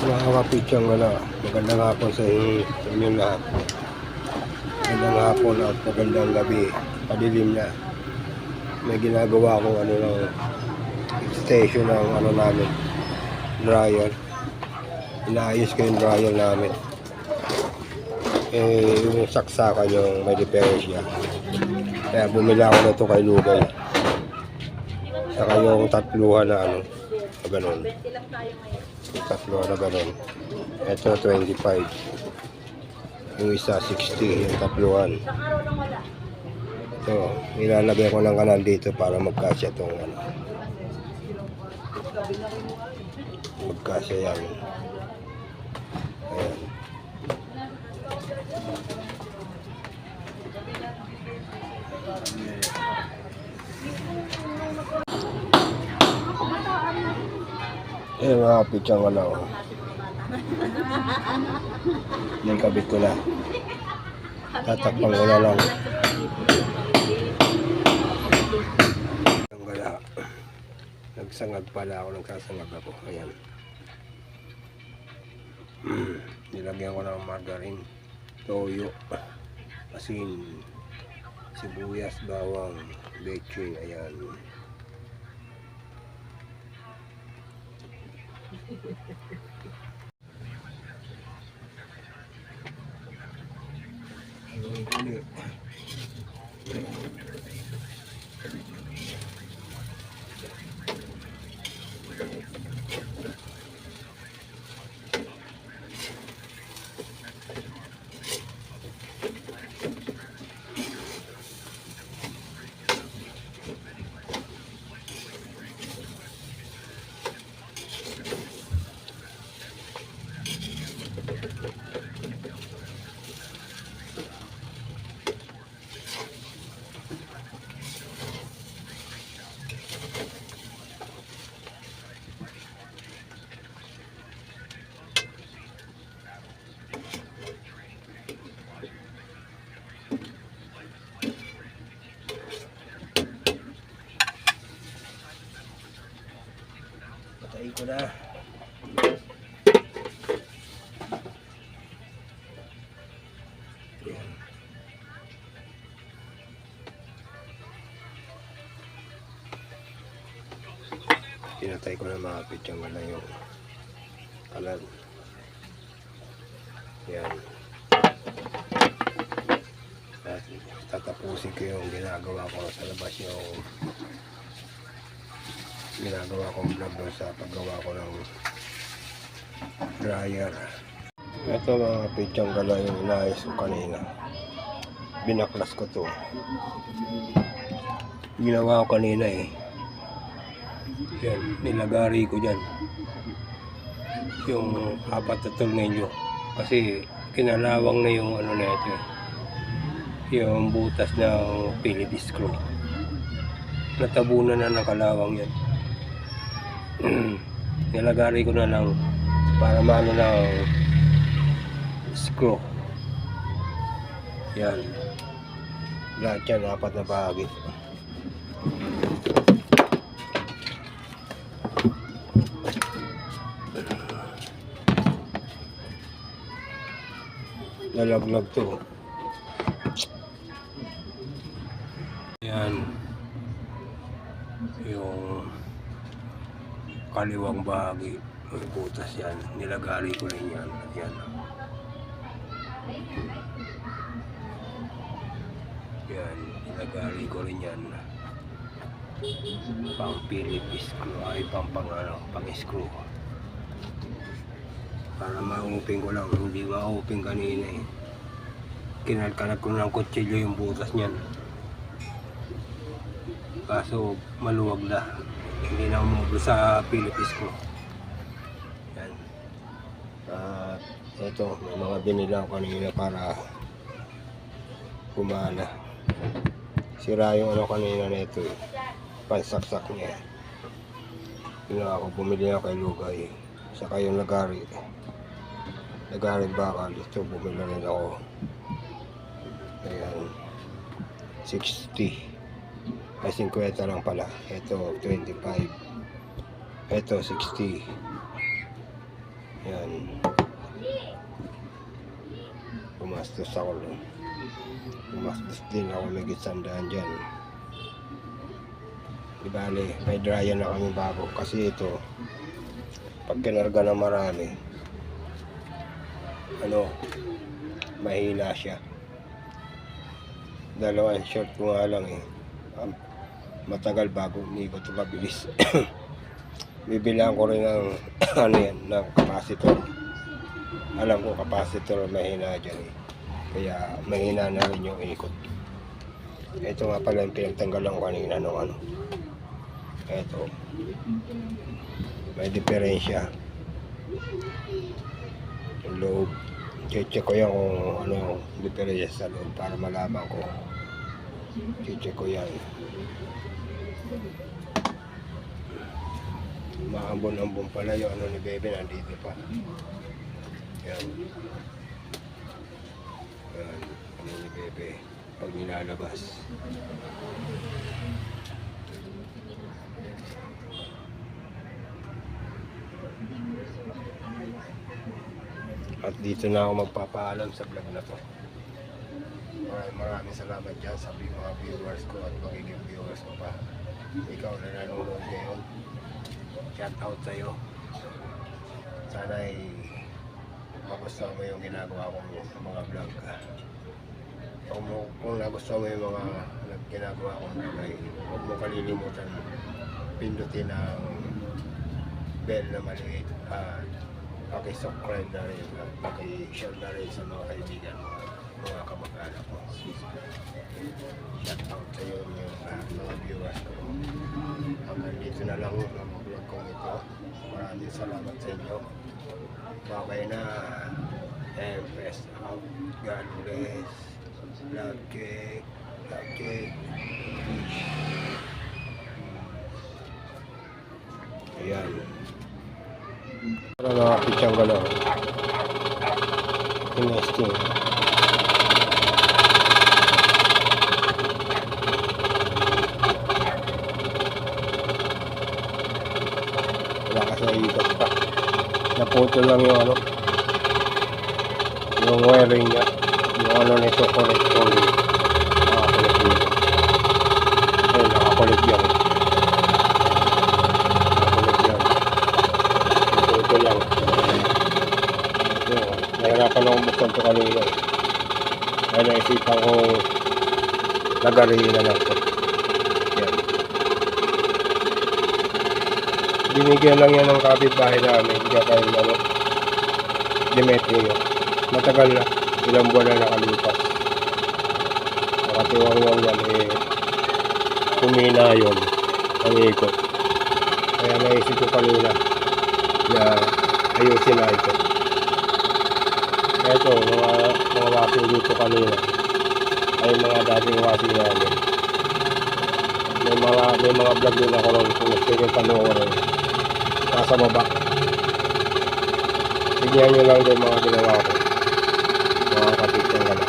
Mga kapitsang magandang hapon sa inyong lahat. Magandang hapon at magandang gabi. Padilim na. May ginagawa akong station ng namin, dryer. Inaayos ko yung dryer namin. Yung saksakan yung may diferensya. Kaya bumila ako nito kay Lugay. Saka yung tatluhan na ganun. Tatluhan na ganun. Ito 25. Yung isa 60, yung tatluhan. Ito, nilalagay ko ng kanal dito para magkasya itong magkasya yan. Ayan. Ayan mga kapitsang yung kabit ko na. Tatakpan ko na lang. Nagsangag pala ako, nagsasangag ako. Ayan. Nilagyan ko ng margarine, toyo, asin, sibuyas, bawang, bechin. Ayan. Patayin ko na. Pinatay ko na mga kapitsang yung kalan. Yan. At tatapusin ko yung ginagawa ko sa labas, yung ginagawa kong vlog doon sa paggawa ko ng dryer. Ito mga kapitsang yung inayos ko kanina. Binaklas ko to. Ginawa ko kanina yan, nilagari ko dyan yung apat na tornilyo kasi kinalawang na yung na ito yung butas ng Phillips screw. Natabunan na nakalawang yan. Nilagari ko na lang para maano na screw yan, lahat yan apat na bahagi. Nalaglag to. Yan yung kaliwang bahagi, may butas yan, nilagari ko rin yan. Yan yan, nilagari ko rin yan pang Phillips screw, ay pang screw para ma-open ko lang. Hindi ma-open kanina kinalkalat ko ng kutsilyo yung butas niyan, kaso maluwag na, hindi na umubo sa Phillips screw. Yan. At ito, may mga binila ko kanina para kumana. Sira yung kanina na ito pansaksak niya. Ginawa ko, bumili ako kay Lugay, saka yung lagari bakal. Ito bumili rin ako. Ayan, 60 ay 50 lang pala. Ito 25, ito 60. Yan. Gumastos ako. Gumastos din ako may gitsandaan dyan. Di bale, may dryer na kami bago. Kasi ito, pag kinarga na marami, mahina siya. Dalawang short ko nga lang eh. Matagal bago, hindi ko ito mabilis. Bibilang ko rin ng ng capacitor. Alam ko capacitor mahina dyan eh. Kaya mahina na rin yung ikot. Ito nga pala yung pinagtanggalan ko kanina ng Ito. May diferensya. Yung loob. Check ko yan kung ano diferensya sa loob para malaman ko. Check ko yan. Maambon-ambon pala yung ni Bebe, nandito pa. Yan. Yan. Ni Bebe. Pag nilalabas. At dito na ako magpapaalam sa vlog na to. Maraming salamat dyan sa mga viewers ko at magiging viewers ko pa. Ikaw na nanonood ngayon. Shout out sa'yo. Sana ay magustuhan mo yung ginagawa ko sa mga vlog. Kung nagustuhan mo yung mga ginagawa ko vlog ay huwag mo kalilimutan pindutin ang bell na maliit at paki-subscribe na rin at paki-share na rin sa mga kaibigan mo, mga kamag-anak mo. Shout out sa iyo yung mga viewers ko. Hanggang dito na lang ang vlog ko ito. Maraming salamat sa inyo. Babay na. And press out. God bless. Love cake. Love cake. Ayan. Para nakapit siyang galaw. Tinesting. Wala kasi ikot pa. Naputol lang yung yung wiring niya. Yung nito connector. Nakakulit dito. Ayun, nakakulit yan. Lang. Nahirapan akong buksan ito kanina. Kaya naisipan ko lagarihin na lang ito. Yan. Binigyan lang yan ng kapitbahay namin. Kaya kayo Demetrio. Matagal na. Ilang buwan na nakalipas. Nakatiwang-wang yan kumina yun. Ang ikot. Kaya naisip ko kanina na ayusin na ito. Ito, mga washing dito kanina ay mga dating washing namin. May mga vlog din ako nung kung gusto nyo panoorin nasa baba. Tignan nyo lang din mga ginawa ko, mga kapit ng gala.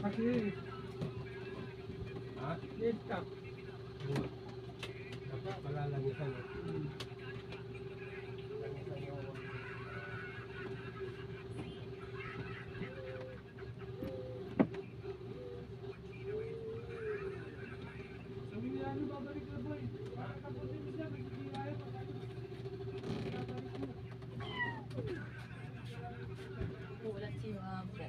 Kasi liit ka. Dapat malalangisan. Ulan si Mabra.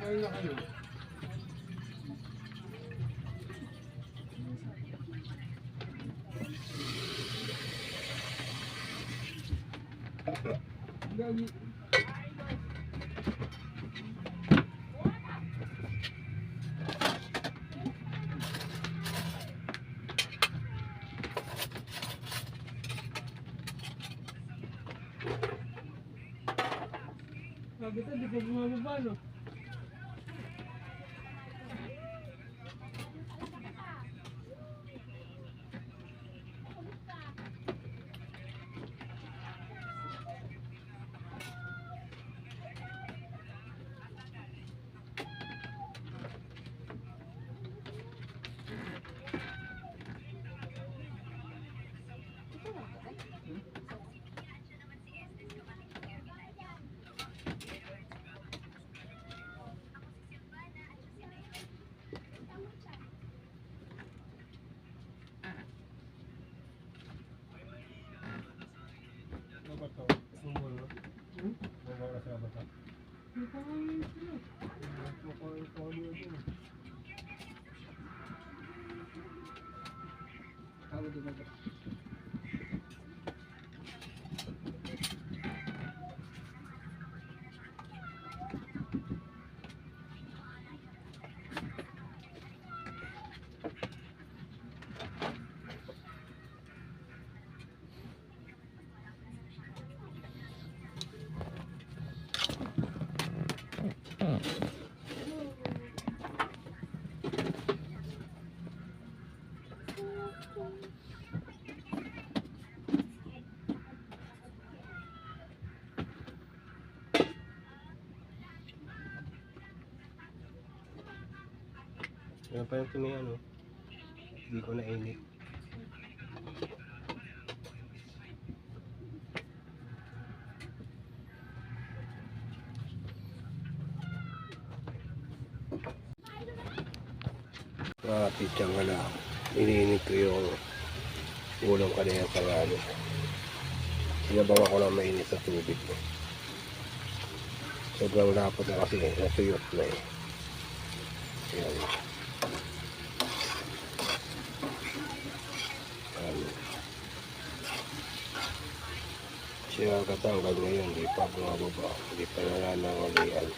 Ayun na kayo. Gagi. Agad di pa bumababa, no? Ano ba to? Sumulo? Bumaba sa bata? Hindi pa nga yun sila. Makain pa kami yun. Tawag din ba? Yan pa yung tumi ano. Hindi ko na init. Pitsang ka na. Iniinit ko yung ulam kanina sa ano. Sinabang ako ng mainit sa tubig. Sobrang lapot na kasi natuyot na eh. Yan. Siya katanggal ngayon, hindi pa bumababa, hindi pa nananangalian.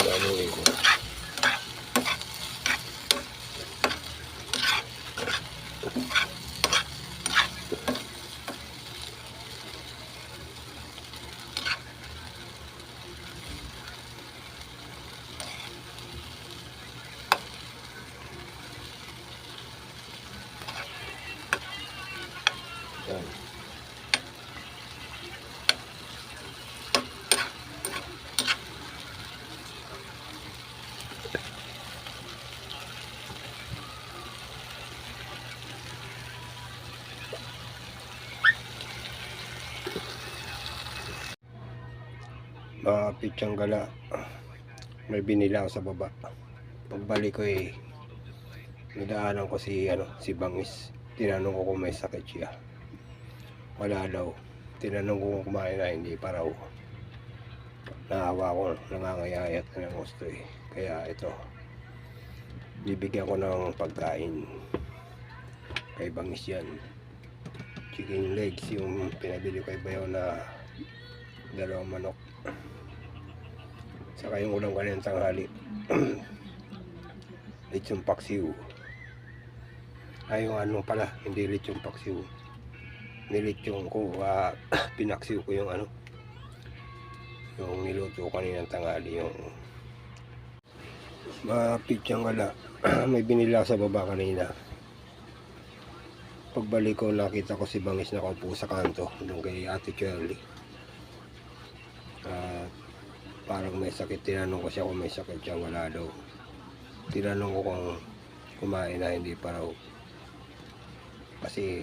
Ano ito? Yan. Mga pitsang gala, may binila ako sa baba. Pagbalik ko eh, nidaanan ko si Bangis. Tinanong ko kung may sakit siya. Wala daw. Tinanong ko kung kumain na, hindi pa raw. Naawa ko, nangangayayat na ng gusto eh. Kaya ito, bibigyan ko ng pagkain kay Bangis yan. Chicken legs yung pinabili kay Bayaw na 2 manok. Saka yung ulam kanina tanghali. Lechon paksiw. Ay yung ano pala, hindi lechon paksiw. Nilechon ko, pinaksiw ko yung yung niluto ko kanina tanghali, yung mga pitsang gala. May binila sa baba kanina. Pagbalik ko, nakita ko si Bangis na kaupo sa kanto doon kay Ate Shirley. Parang may sakit. Tinanong ko siya kung may sakit siya. Wala daw. Tinanong ko kung kumain na, hindi pa raw. Kasi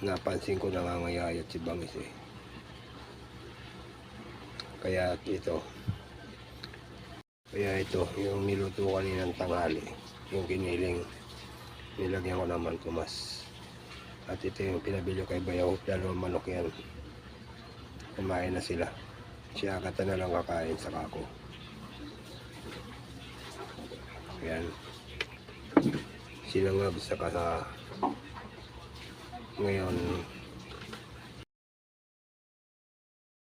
napansin ko nangangayayat si Bangis eh. Kaya ito yung niluto kaninang tanghali, yung giniling, nilagyan ko naman tumas. At ito yung pinabili kay Bayaw, 2 manok yan. Kumain na sila. Siya kata na lang kakain sa kako. Yan. Sinangab sa Ngayon,